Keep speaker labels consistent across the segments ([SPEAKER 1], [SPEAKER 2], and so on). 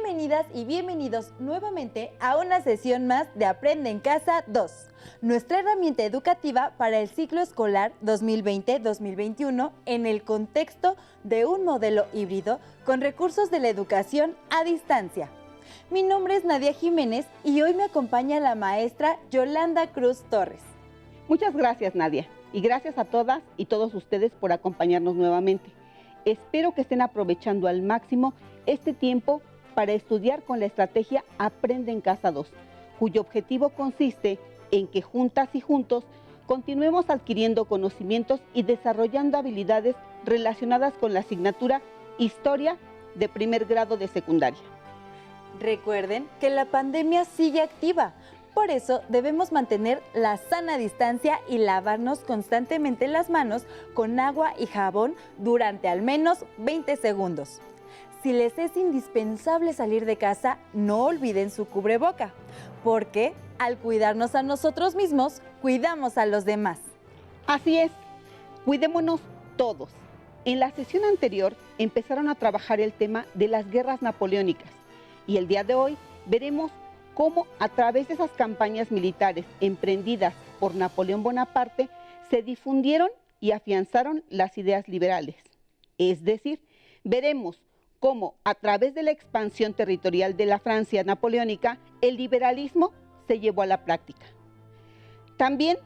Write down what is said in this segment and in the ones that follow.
[SPEAKER 1] Bienvenidas y bienvenidos nuevamente a una sesión más de Aprende en Casa 2, nuestra herramienta educativa para el ciclo escolar 2020-2021 en el contexto de un modelo híbrido con recursos de la educación a distancia. Mi nombre es Nadia Jiménez y hoy me acompaña la maestra Yolanda Cruz Torres.
[SPEAKER 2] Muchas gracias, Nadia, y gracias a todas y todos ustedes por acompañarnos nuevamente. Espero que estén aprovechando al máximo este tiempo para estudiar con la estrategia Aprende en Casa 2, cuyo objetivo consiste en que juntas y juntos continuemos adquiriendo conocimientos y desarrollando habilidades relacionadas con la asignatura Historia de primer grado de secundaria.
[SPEAKER 1] Recuerden que la pandemia sigue activa, por eso debemos mantener la sana distancia y lavarnos constantemente las manos con agua y jabón durante al menos 20 segundos. Si les es indispensable salir de casa, no olviden su cubreboca, porque al cuidarnos a nosotros mismos, cuidamos a los demás.
[SPEAKER 2] Así es, cuidémonos todos. En la sesión anterior empezaron a trabajar el tema de las guerras napoleónicas y el día de hoy veremos cómo a través de esas campañas militares emprendidas por Napoleón Bonaparte se difundieron y afianzaron las ideas liberales. Es decir, veremos cómo a través de la expansión territorial de la Francia napoleónica, el liberalismo se llevó a la práctica. También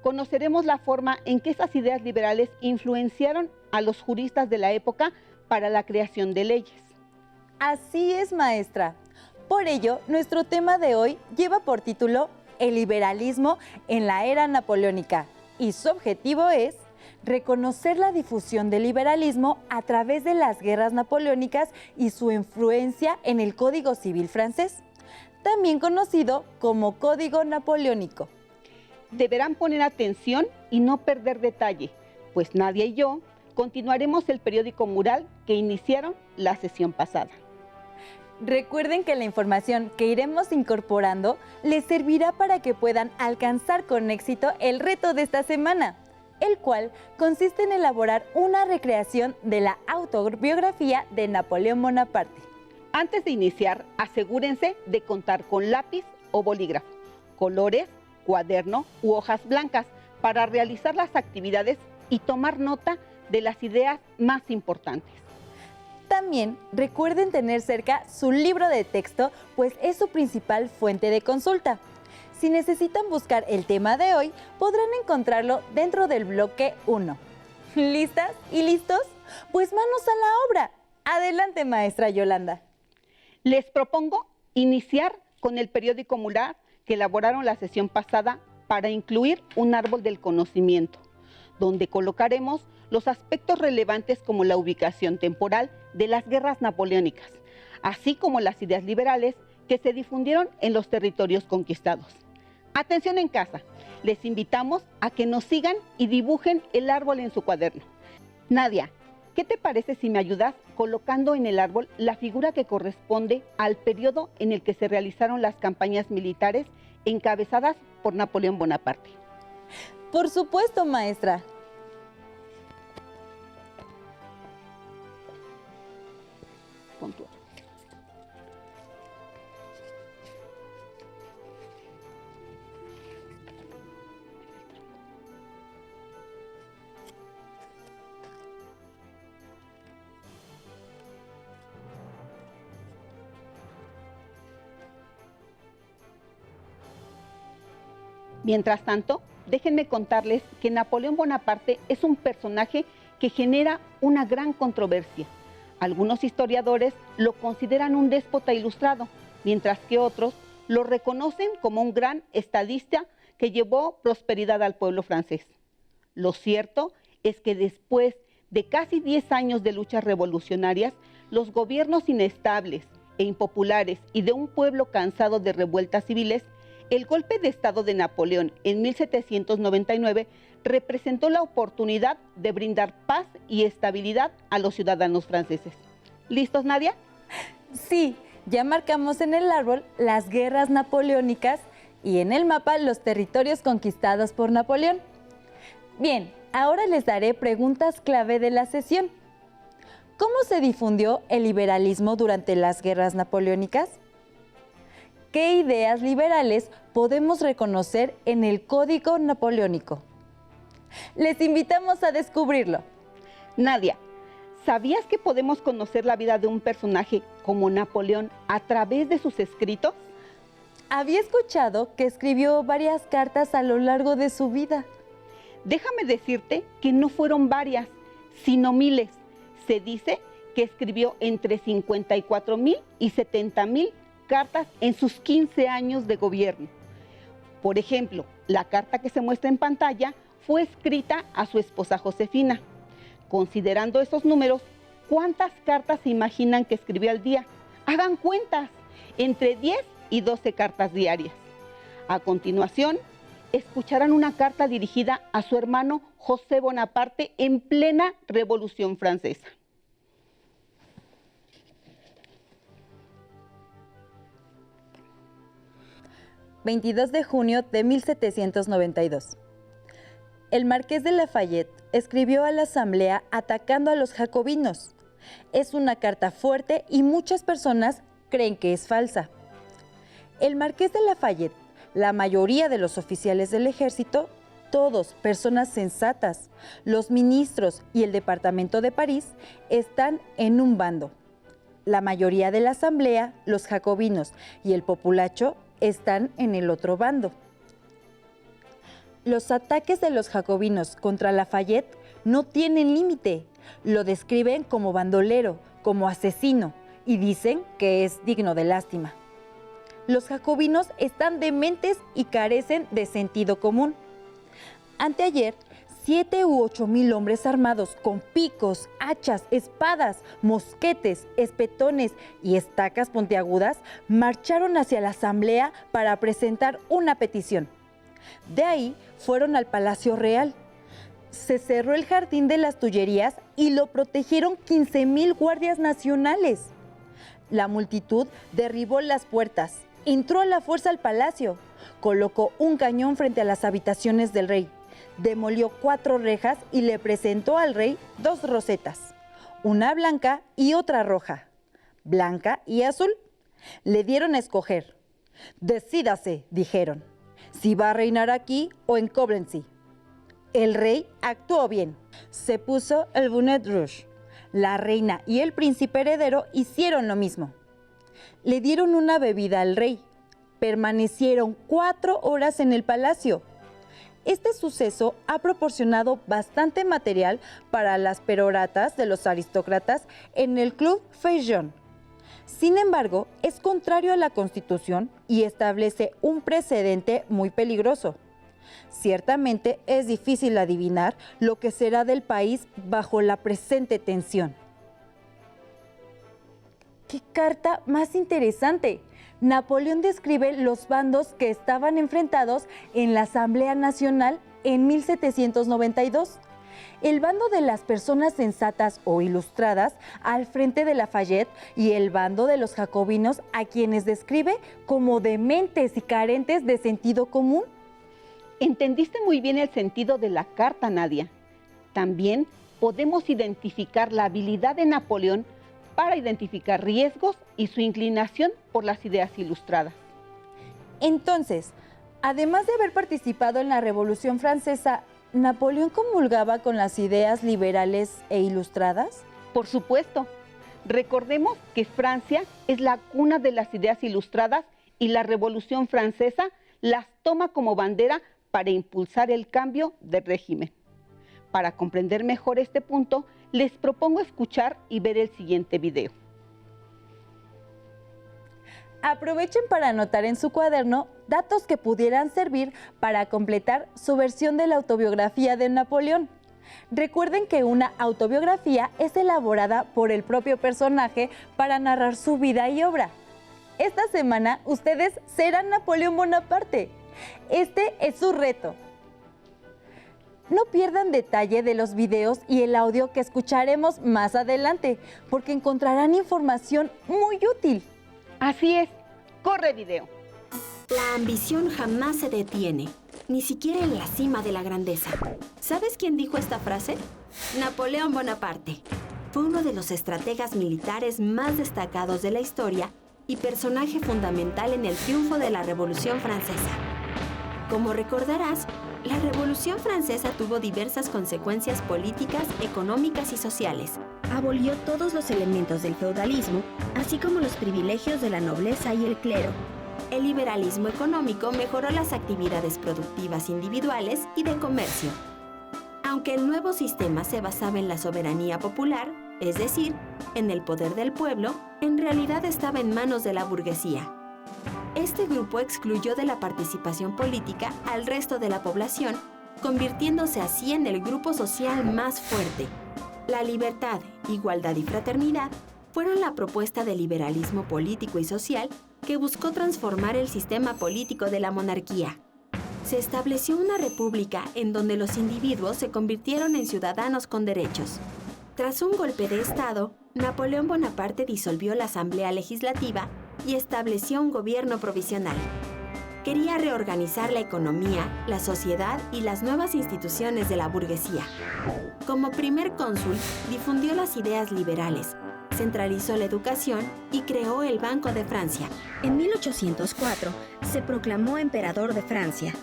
[SPEAKER 2] conoceremos la forma en que esas ideas liberales influenciaron a los juristas de la época para la creación de leyes.
[SPEAKER 1] Así es, maestra. Por ello, nuestro tema de hoy lleva por título El liberalismo en la era napoleónica y su objetivo es reconocer la difusión del liberalismo a través de las guerras napoleónicas y su influencia en el Código Civil francés, también conocido como Código Napoleónico.
[SPEAKER 2] Deberán poner atención y no perder detalle, pues Nadia y yo continuaremos el periódico mural que iniciaron la sesión pasada.
[SPEAKER 1] Recuerden que la información que iremos incorporando les servirá para que puedan alcanzar con éxito el reto de esta semana, el cual consiste en elaborar una recreación de la autobiografía de Napoleón Bonaparte.
[SPEAKER 2] Antes de iniciar, asegúrense de contar con lápiz o bolígrafo, colores, cuaderno u hojas blancas para realizar las actividades y tomar nota de las ideas más importantes.
[SPEAKER 1] También recuerden tener cerca su libro de texto, pues es su principal fuente de consulta. Si necesitan buscar el tema de hoy, podrán encontrarlo dentro del bloque 1. ¿Listas y listos? Pues manos a la obra. Adelante, maestra Yolanda.
[SPEAKER 2] Les propongo iniciar con el periódico mural que elaboraron la sesión pasada para incluir un árbol del conocimiento, donde colocaremos los aspectos relevantes como la ubicación temporal de las guerras napoleónicas, así como las ideas liberales que se difundieron en los territorios conquistados. Atención en casa, les invitamos a que nos sigan y dibujen el árbol en su cuaderno. Nadia, ¿qué te parece si me ayudas colocando en el árbol la figura que corresponde al periodo en el que se realizaron las campañas militares encabezadas por Napoleón Bonaparte?
[SPEAKER 1] Por supuesto, maestra.
[SPEAKER 2] Puntual. Mientras tanto, déjenme contarles que Napoleón Bonaparte es un personaje que genera una gran controversia. Algunos historiadores lo consideran un déspota ilustrado, mientras que otros lo reconocen como un gran estadista que llevó prosperidad al pueblo francés. Lo cierto es que después de casi 10 años de luchas revolucionarias, los gobiernos inestables e impopulares y de un pueblo cansado de revueltas civiles, el golpe de Estado de Napoleón en 1799 representó la oportunidad de brindar paz y estabilidad a los ciudadanos franceses. ¿Listos, Nadia?
[SPEAKER 1] Sí, ya marcamos en el árbol las guerras napoleónicas y en el mapa los territorios conquistados por Napoleón. Bien, ahora les daré preguntas clave de la sesión. ¿Cómo se difundió el liberalismo durante las guerras napoleónicas? ¿Qué ideas liberales podemos reconocer en el Código Napoleónico? Les invitamos a descubrirlo.
[SPEAKER 2] Nadia, ¿sabías que podemos conocer la vida de un personaje como Napoleón a través de sus escritos?
[SPEAKER 1] Había escuchado que escribió varias cartas a lo largo de su vida.
[SPEAKER 2] Déjame decirte que no fueron varias, sino miles. Se dice que escribió entre 54,000 y 70,000 cartas en sus 15 años de gobierno. Por ejemplo, la carta que se muestra en pantalla fue escrita a su esposa Josefina. Considerando esos números, ¿cuántas cartas se imaginan que escribió al día? Hagan cuentas, entre 10 y 12 cartas diarias. A continuación, escucharán una carta dirigida a su hermano José Bonaparte en plena Revolución Francesa.
[SPEAKER 1] ...22 de junio de 1792. El marqués de Lafayette escribió a la Asamblea atacando a los jacobinos. Es una carta fuerte y muchas personas creen que es falsa. El marqués de Lafayette, la mayoría de los oficiales del ejército, todos personas sensatas, los ministros y el departamento de París, están en un bando. La mayoría de la Asamblea, los jacobinos y el populacho, están en el otro bando. Los ataques de los jacobinos contra Lafayette no tienen límite. Lo describen como bandolero, como asesino, y dicen que es digno de lástima. Los jacobinos están dementes y carecen de sentido común. Anteayer, 7 u 8 mil hombres armados con picos, hachas, espadas, mosquetes, espetones y estacas puntiagudas marcharon hacia la Asamblea para presentar una petición. De ahí fueron al Palacio Real. Se cerró el Jardín de las Tullerías y lo protegieron 15,000 guardias nacionales. La multitud derribó las puertas, entró a la fuerza al palacio, colocó un cañón frente a las habitaciones del rey, demolió 4 rejas y le presentó al rey 2 rosetas, una blanca y otra roja, blanca y azul. Le dieron a escoger. Decídase, dijeron, si va a reinar aquí o en Coblentz. El rey actuó bien. Se puso el bonnet rouge. La reina y el príncipe heredero hicieron lo mismo. Le dieron una bebida al rey. Permanecieron 4 horas en el palacio. Este suceso ha proporcionado bastante material para las peroratas de los aristócratas en el Club Feuillon. Sin embargo, es contrario a la Constitución y establece un precedente muy peligroso. Ciertamente es difícil adivinar lo que será del país bajo la presente tensión. ¡Qué carta más interesante! Napoleón describe los bandos que estaban enfrentados en la Asamblea Nacional en 1792. El bando de las personas sensatas o ilustradas al frente de Lafayette y el bando de los jacobinos a quienes describe como dementes y carentes de sentido común.
[SPEAKER 2] Entendiste muy bien el sentido de la carta, Nadia. También podemos identificar la habilidad de Napoleón para identificar riesgos y su inclinación por las ideas ilustradas.
[SPEAKER 1] Entonces, además de haber participado en la Revolución Francesa, ¿Napoleón comulgaba con las ideas liberales e ilustradas?
[SPEAKER 2] Por supuesto. Recordemos que Francia es la cuna de las ideas ilustradas y la Revolución Francesa las toma como bandera para impulsar el cambio de régimen. Para comprender mejor este punto, les propongo escuchar y ver el siguiente video.
[SPEAKER 1] Aprovechen para anotar en su cuaderno datos que pudieran servir para completar su versión de la autobiografía de Napoleón. Recuerden que una autobiografía es elaborada por el propio personaje para narrar su vida y obra. Esta semana ustedes serán Napoleón Bonaparte. Este es su reto. No pierdan detalle de los videos y el audio que escucharemos más adelante, porque encontrarán información muy útil.
[SPEAKER 2] Así es, corre video.
[SPEAKER 3] La ambición jamás se detiene, ni siquiera en la cima de la grandeza. ¿Sabes quién dijo esta frase? Napoleón Bonaparte. fue uno de los estrategas militares más destacados de la historia y personaje fundamental en el triunfo de la Revolución Francesa. Como recordarás, la Revolución Francesa tuvo diversas consecuencias políticas, económicas y sociales.
[SPEAKER 4] Abolió todos los elementos del feudalismo, así como los privilegios de la nobleza y el clero.
[SPEAKER 3] El liberalismo económico mejoró las actividades productivas individuales y de comercio. Aunque el nuevo sistema se basaba en la soberanía popular, es decir, en el poder del pueblo, en realidad estaba en manos de la burguesía. Este grupo excluyó de la participación política al resto de la población, convirtiéndose así en el grupo social más fuerte. La libertad, igualdad y fraternidad fueron la propuesta del liberalismo político y social que buscó transformar el sistema político de la monarquía. Se estableció una república en donde los individuos se convirtieron en ciudadanos con derechos. Tras un golpe de Estado, Napoleón Bonaparte disolvió la Asamblea Legislativa y estableció un gobierno provisional. Quería reorganizar la economía, la sociedad y las nuevas instituciones de la burguesía. Como primer cónsul, difundió las ideas liberales, centralizó la educación y creó el Banco de Francia.
[SPEAKER 4] En 1804 se proclamó emperador de Francia.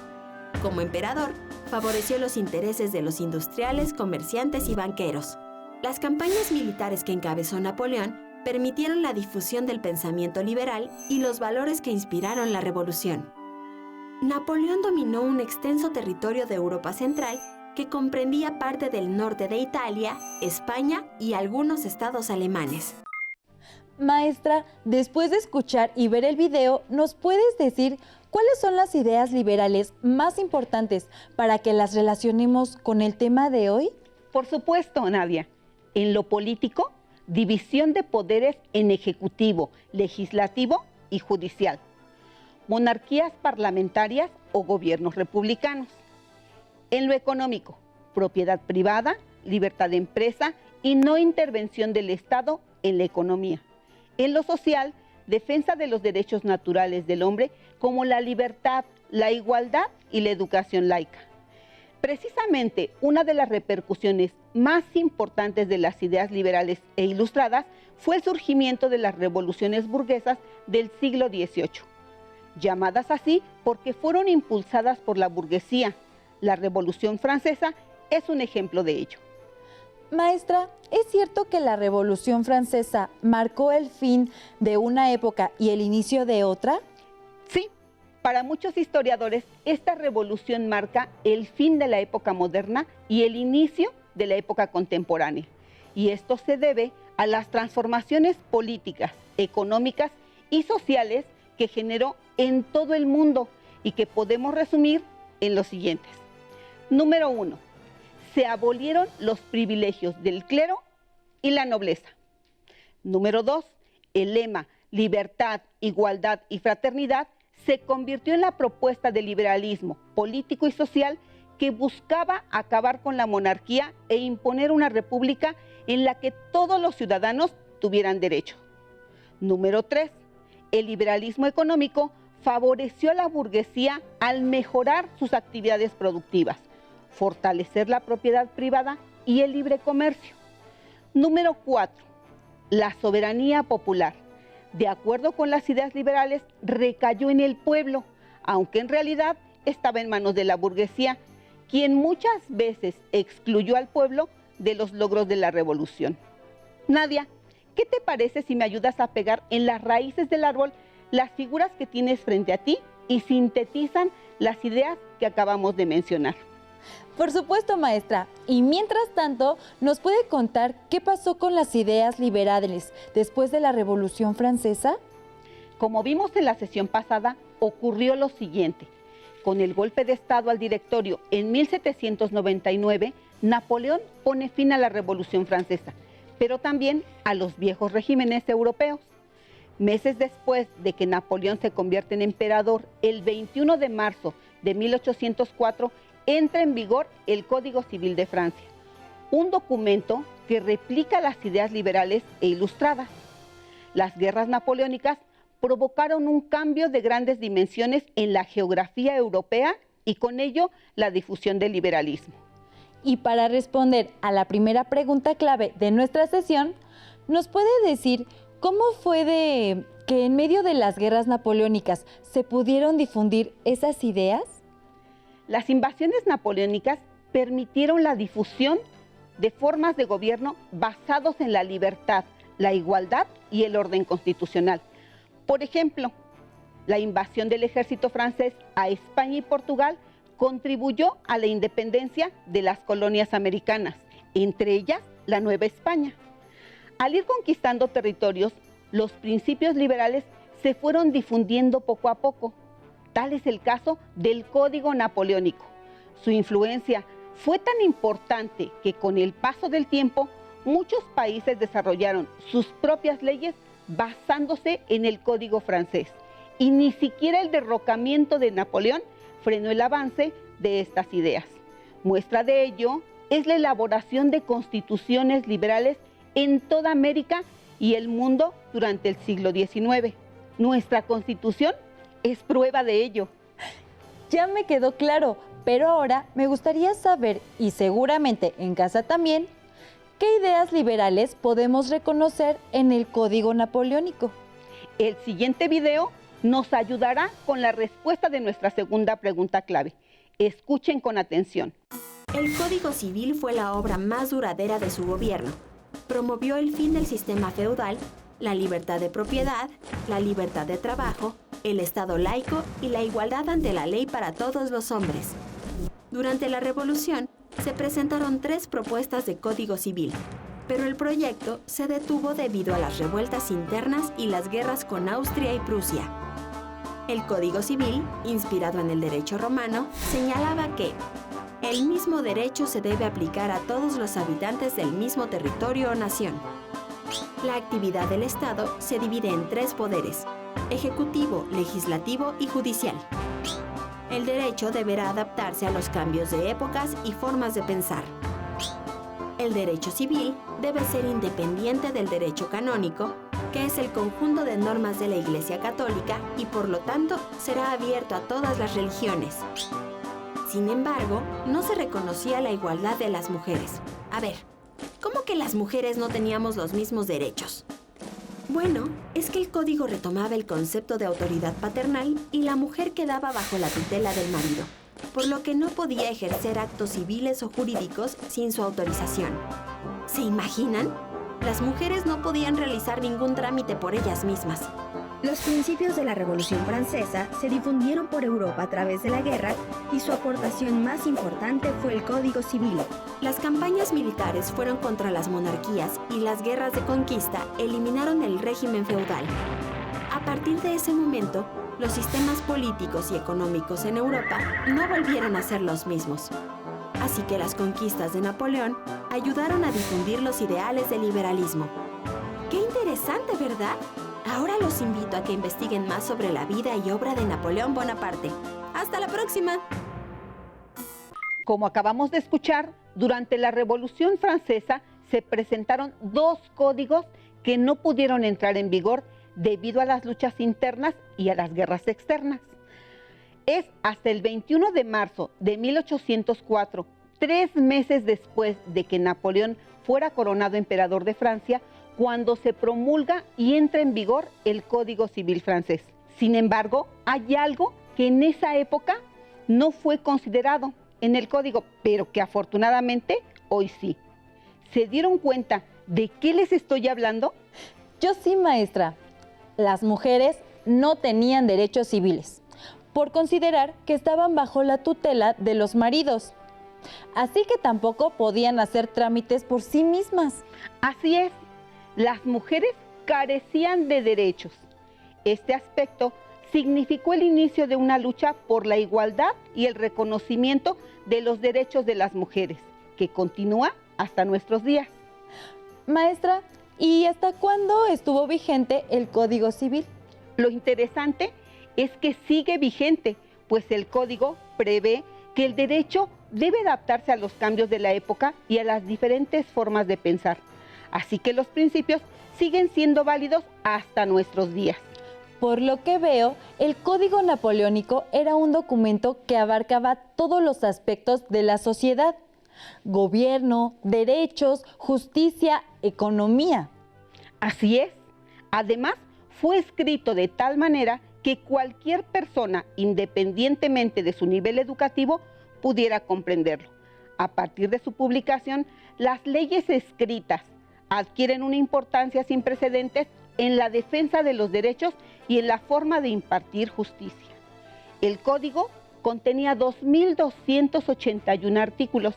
[SPEAKER 3] Como emperador, favoreció los intereses de los industriales, comerciantes y banqueros. Las campañas militares que encabezó Napoleón permitieron la difusión del pensamiento liberal y los valores que inspiraron la revolución. Napoleón dominó un extenso territorio de Europa Central que comprendía parte del norte de Italia, España y algunos estados alemanes.
[SPEAKER 1] Maestra, después de escuchar y ver el video, ¿nos puedes decir cuáles son las ideas liberales más importantes para que las relacionemos con el tema de hoy?
[SPEAKER 2] Por supuesto, Nadia. En lo político, división de poderes en ejecutivo, legislativo y judicial. Monarquías parlamentarias o gobiernos republicanos. En lo económico, propiedad privada, libertad de empresa y no intervención del Estado en la economía. En lo social, defensa de los derechos naturales del hombre como la libertad, la igualdad y la educación laica. Precisamente, una de las repercusiones más importantes de las ideas liberales e ilustradas fue el surgimiento de las revoluciones burguesas del siglo XVIII, llamadas así porque fueron impulsadas por la burguesía. La Revolución Francesa es un ejemplo de ello.
[SPEAKER 1] Maestra, ¿es cierto que la Revolución Francesa marcó el fin de una época y el inicio de otra?
[SPEAKER 2] Sí, para muchos historiadores, esta revolución marca el fin de la época moderna y el inicio de la época contemporánea. Y esto se debe a las transformaciones políticas, económicas y sociales que generó en todo el mundo y que podemos resumir en los siguientes. Número 1. Se abolieron los privilegios del clero y la nobleza. Número 2. El lema libertad, igualdad y fraternidad se convirtió en la propuesta de liberalismo político y social que buscaba acabar con la monarquía e imponer una república en la que todos los ciudadanos tuvieran derecho. Número 3. El liberalismo económico favoreció a la burguesía al mejorar sus actividades productivas, fortalecer la propiedad privada y el libre comercio. Número 4. La soberanía popular, de acuerdo con las ideas liberales, recayó en el pueblo, aunque en realidad estaba en manos de la burguesía, quien muchas veces excluyó al pueblo de los logros de la revolución. Nadia, ¿qué te parece si me ayudas a pegar en las raíces del árbol las figuras que tienes frente a ti y sintetizan las ideas que acabamos de mencionar?
[SPEAKER 1] Por supuesto, maestra. Y mientras tanto, ¿nos puede contar qué pasó con las ideas liberales después de la Revolución Francesa?
[SPEAKER 2] Como vimos en la sesión pasada, ocurrió lo siguiente. Con el golpe de Estado al Directorio en 1799, Napoleón pone fin a la Revolución Francesa, pero también a los viejos regímenes europeos. Meses después de que Napoleón se convierte en emperador, el 21 de marzo de 1804, entra en vigor el Código Civil de Francia, un documento que replica las ideas liberales e ilustradas. Las guerras napoleónicas provocaron un cambio de grandes dimensiones en la geografía europea y con ello la difusión del liberalismo.
[SPEAKER 1] Y para responder a la primera pregunta clave de nuestra sesión, ¿nos puede decir cómo fue de que en medio de las guerras napoleónicas se pudieron difundir esas ideas?
[SPEAKER 2] Las invasiones napoleónicas permitieron la difusión de formas de gobierno basados en la libertad, la igualdad y el orden constitucional. Por ejemplo, la invasión del ejército francés a España y Portugal contribuyó a la independencia de las colonias americanas, entre ellas la Nueva España. Al ir conquistando territorios, los principios liberales se fueron difundiendo poco a poco. Tal es el caso del Código Napoleónico. Su influencia fue tan importante que con el paso del tiempo, muchos países desarrollaron sus propias leyes basándose en el Código francés. Y ni siquiera el derrocamiento de Napoleón frenó el avance de estas ideas. Muestra de ello es la elaboración de constituciones liberales en toda América y el mundo durante el siglo XIX. Nuestra Constitución es prueba de ello.
[SPEAKER 1] Ya me quedó claro, pero ahora me gustaría saber, y seguramente en casa también, ¿qué ideas liberales podemos reconocer en el Código Napoleónico?
[SPEAKER 2] El siguiente video nos ayudará con la respuesta de nuestra segunda pregunta clave. Escuchen con atención.
[SPEAKER 3] El Código Civil fue la obra más duradera de su gobierno. Promovió el fin del sistema feudal, la libertad de propiedad, la libertad de trabajo, el Estado laico y la igualdad ante la ley para todos los hombres. Durante la Revolución, se presentaron 3 propuestas de Código Civil, pero el proyecto se detuvo debido a las revueltas internas y las guerras con Austria y Prusia. El Código Civil, inspirado en el derecho romano, señalaba que el mismo derecho se debe aplicar a todos los habitantes del mismo territorio o nación. La actividad del Estado se divide en 3 poderes: ejecutivo, legislativo y judicial. El derecho deberá adaptarse a los cambios de épocas y formas de pensar. El derecho civil debe ser independiente del derecho canónico, que es el conjunto de normas de la Iglesia Católica y por lo tanto será abierto a todas las religiones. Sin embargo, no se reconocía la igualdad de las mujeres. A ver, ¿cómo que las mujeres no teníamos los mismos derechos? Bueno, es que el código retomaba el concepto de autoridad paternal y la mujer quedaba bajo la tutela del marido, por lo que no podía ejercer actos civiles o jurídicos sin su autorización. ¿Se imaginan? Las mujeres no podían realizar ningún trámite por ellas mismas.
[SPEAKER 4] Los principios de la Revolución Francesa se difundieron por Europa a través de la guerra y su aportación más importante fue el Código Civil.
[SPEAKER 3] Las campañas militares fueron contra las monarquías y las guerras de conquista eliminaron el régimen feudal. A partir de ese momento, los sistemas políticos y económicos en Europa no volvieron a ser los mismos. Así que las conquistas de Napoleón ayudaron a difundir los ideales del liberalismo. ¡Qué interesante!, ¿verdad? Ahora los invito a que investiguen más sobre la vida y obra de Napoleón Bonaparte. ¡Hasta la próxima!
[SPEAKER 2] Como acabamos de escuchar, durante la Revolución Francesa se presentaron 2 códigos que no pudieron entrar en vigor debido a las luchas internas y a las guerras externas. Es hasta el 21 de marzo de 1804, 3 meses después de que Napoleón fuera coronado emperador de Francia, cuando se promulga y entra en vigor el Código Civil francés. Sin embargo, hay algo que en esa época no fue considerado en el código, pero que afortunadamente hoy sí. ¿Se dieron cuenta de qué les estoy hablando?
[SPEAKER 1] Yo sí, maestra. Las mujeres no tenían derechos civiles, por considerar que estaban bajo la tutela de los maridos. Así que tampoco podían hacer trámites por sí mismas.
[SPEAKER 2] Así es. Las mujeres carecían de derechos. Este aspecto significó el inicio de una lucha por la igualdad y el reconocimiento de los derechos de las mujeres, que continúa hasta nuestros días.
[SPEAKER 1] Maestra, ¿y hasta cuándo estuvo vigente el Código Civil?
[SPEAKER 2] Lo interesante es que sigue vigente, pues el código prevé que el derecho debe adaptarse a los cambios de la época y a las diferentes formas de pensar. Así que los principios siguen siendo válidos hasta nuestros días.
[SPEAKER 1] Por lo que veo, el Código Napoleónico era un documento que abarcaba todos los aspectos de la sociedad, gobierno, derechos, justicia, economía.
[SPEAKER 2] Así es. Además, fue escrito de tal manera que cualquier persona, independientemente de su nivel educativo, pudiera comprenderlo. A partir de su publicación, las leyes escritas adquieren una importancia sin precedentes en la defensa de los derechos y en la forma de impartir justicia. El código contenía 2.281 artículos,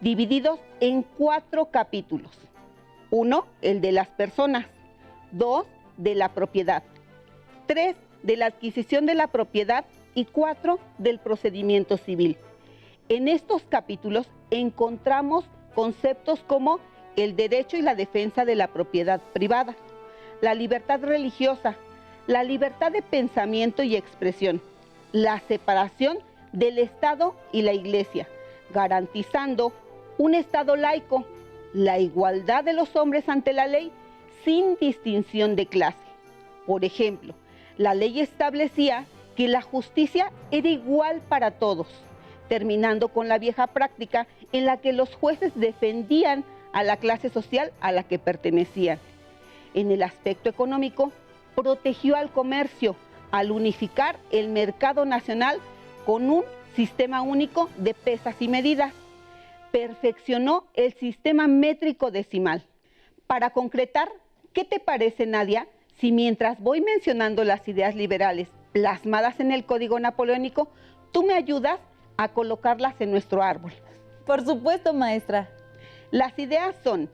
[SPEAKER 2] divididos en 4 capítulos. 1, el de las personas. 2, de la propiedad. 3, de la adquisición de la propiedad y 4, del procedimiento civil. En estos capítulos encontramos conceptos como el derecho y la defensa de la propiedad privada, la libertad religiosa, la libertad de pensamiento y expresión, la separación del Estado y la Iglesia, garantizando un Estado laico, la igualdad de los hombres ante la ley sin distinción de clase. Por ejemplo, la ley establecía que la justicia era igual para todos, terminando con la vieja práctica en la que los jueces defendían a la clase social a la que pertenecían. En el aspecto económico, protegió al comercio al unificar el mercado nacional con un sistema único de pesas y medidas. Perfeccionó el sistema métrico decimal. Para concretar, ¿qué te parece, Nadia, si mientras voy mencionando las ideas liberales plasmadas en el Código Napoleónico, tú me ayudas a colocarlas en nuestro árbol?
[SPEAKER 1] Por supuesto, maestra.
[SPEAKER 2] Las ideas son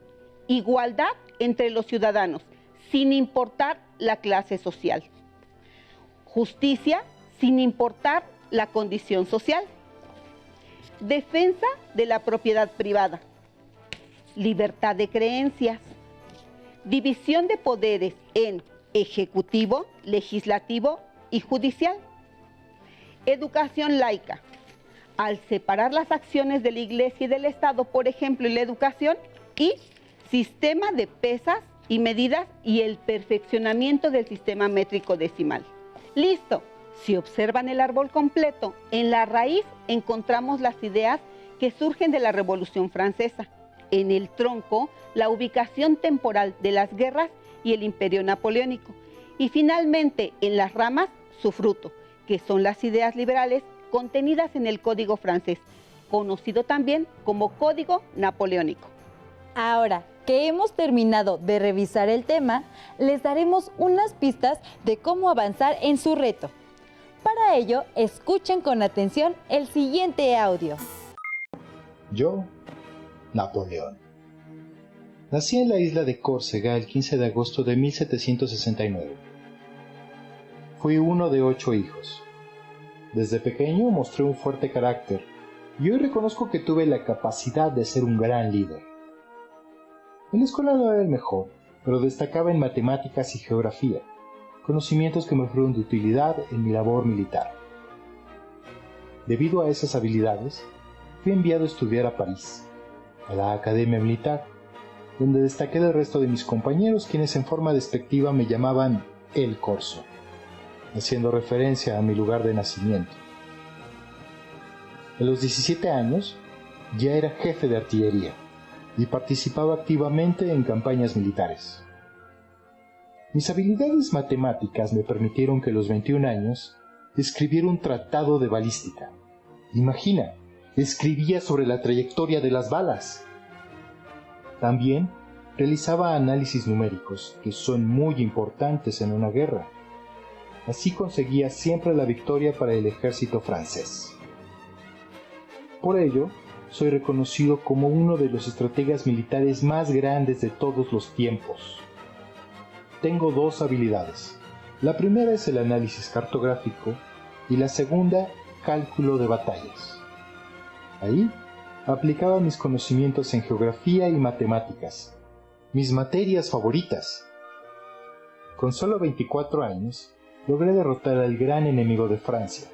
[SPEAKER 2] igualdad entre los ciudadanos, sin importar la clase social. Justicia, sin importar la condición social. Defensa de la propiedad privada. Libertad de creencias. División de poderes en ejecutivo, legislativo y judicial. Educación laica. Al separar las acciones de la Iglesia y del Estado, por ejemplo, en la educación, y sistema de pesas y medidas y el perfeccionamiento del sistema métrico decimal. Listo. Si observan el árbol completo, en la raíz encontramos las ideas que surgen de la Revolución Francesa. En el tronco, la ubicación temporal de las guerras y el imperio napoleónico. Y finalmente, en las ramas, su fruto, que son las ideas liberales contenidas en el Código francés, conocido también como Código Napoleónico.
[SPEAKER 1] Ahora que hemos terminado de revisar el tema, les daremos unas pistas de cómo avanzar en su reto. Para ello, escuchen con atención el siguiente audio.
[SPEAKER 5] Yo, Napoleón. Nací en la isla de Córcega el 15 de agosto de 1769. Fui uno de 8 hijos. Desde pequeño mostré un fuerte carácter y hoy reconozco que tuve la capacidad de ser un gran líder. En la escuela no era el mejor, pero destacaba en matemáticas y geografía, conocimientos que me fueron de utilidad en mi labor militar. Debido a esas habilidades, fui enviado a estudiar a París, a la Academia Militar, donde destaqué del resto de mis compañeros, quienes en forma despectiva me llamaban El Corso, haciendo referencia a mi lugar de nacimiento. A los 17 años, ya era jefe de artillería y participaba activamente en campañas militares. Mis habilidades matemáticas me permitieron que a los 21 años escribiera un tratado de balística. Imagina, escribía sobre la trayectoria de las balas. También realizaba análisis numéricos, que son muy importantes en una guerra. Así conseguía siempre la victoria para el ejército francés. Por ello, soy reconocido como uno de los estrategas militares más grandes de todos los tiempos. Tengo 2 habilidades. La primera es el análisis cartográfico y la segunda, cálculo de batallas. Ahí aplicaba mis conocimientos en geografía y matemáticas, mis materias favoritas. Con solo 24 años, logré derrotar al gran enemigo de Francia,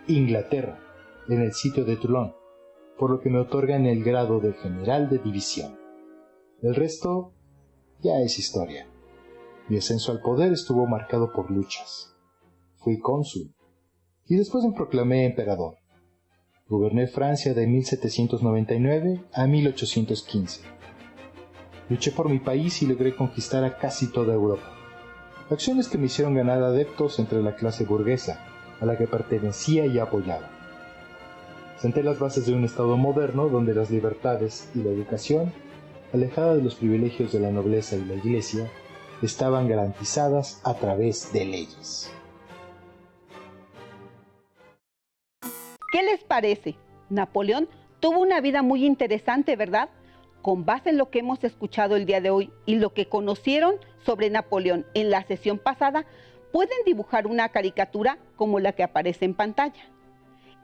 [SPEAKER 5] Inglaterra, en el sitio de Toulon, por lo que me otorgan el grado de general de división. El resto ya es historia. Mi ascenso al poder estuvo marcado por luchas. Fui cónsul y después me proclamé emperador. Goberné Francia de 1799 a 1815. Luché por mi país y logré conquistar a casi toda Europa. Acciones que me hicieron ganar adeptos entre la clase burguesa, a la que pertenecía y apoyaba. Senté las bases de un Estado moderno donde las libertades y la educación, alejada de los privilegios de la nobleza y la Iglesia, estaban garantizadas a través de leyes.
[SPEAKER 2] ¿Qué les parece? Napoleón tuvo una vida muy interesante, ¿verdad? Con base en lo que hemos escuchado el día de hoy y lo que conocieron sobre Napoleón en la sesión pasada, pueden dibujar una caricatura como la que aparece en pantalla.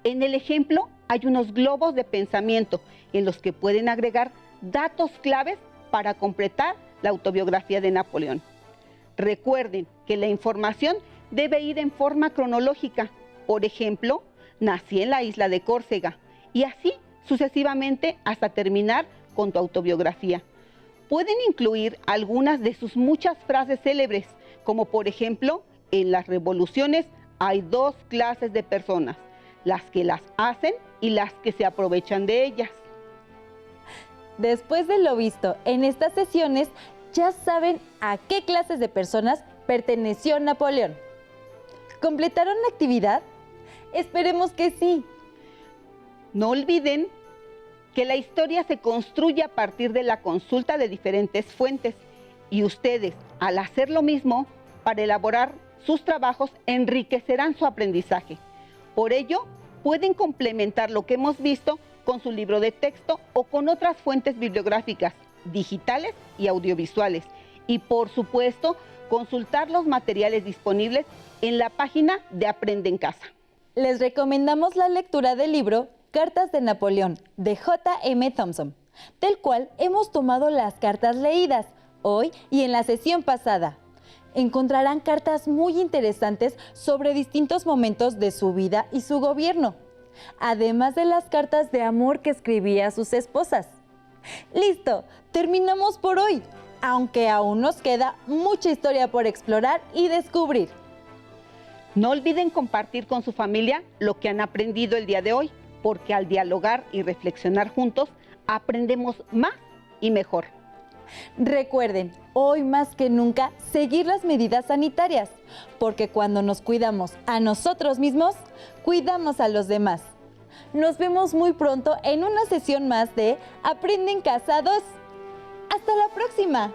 [SPEAKER 2] En el ejemplo hay unos globos de pensamiento en los que pueden agregar datos claves para completar la autobiografía de Napoleón. Recuerden que la información debe ir en forma cronológica. Por ejemplo, nací en la isla de Córcega y así sucesivamente hasta terminar con tu autobiografía. Pueden incluir algunas de sus muchas frases célebres, como por ejemplo, en las revoluciones hay dos clases de personas, las que las hacen y las que se aprovechan de ellas.
[SPEAKER 1] Después de lo visto en estas sesiones, ya saben a qué clases de personas perteneció Napoleón. ¿Completaron la actividad? Esperemos que sí.
[SPEAKER 2] No olviden que la historia se construye a partir de la consulta de diferentes fuentes y ustedes, al hacer lo mismo, para elaborar sus trabajos, enriquecerán su aprendizaje. Por ello, pueden complementar lo que hemos visto con su libro de texto o con otras fuentes bibliográficas, digitales y audiovisuales. Y por supuesto, consultar los materiales disponibles en la página de Aprende en Casa.
[SPEAKER 1] Les recomendamos la lectura del libro Cartas de Napoleón, de J.M. Thompson, del cual hemos tomado las cartas leídas hoy y en la sesión pasada. Encontrarán cartas muy interesantes sobre distintos momentos de su vida y su gobierno, además de las cartas de amor que escribía a sus esposas. ¡Listo! Terminamos por hoy, aunque aún nos queda mucha historia por explorar y descubrir.
[SPEAKER 2] No olviden compartir con su familia lo que han aprendido el día de hoy, porque al dialogar y reflexionar juntos, aprendemos más y mejor.
[SPEAKER 1] Recuerden, hoy más que nunca, seguir las medidas sanitarias, porque cuando nos cuidamos a nosotros mismos, cuidamos a los demás. Nos vemos muy pronto en una sesión más de Aprende en Casa 2. ¡Hasta la próxima!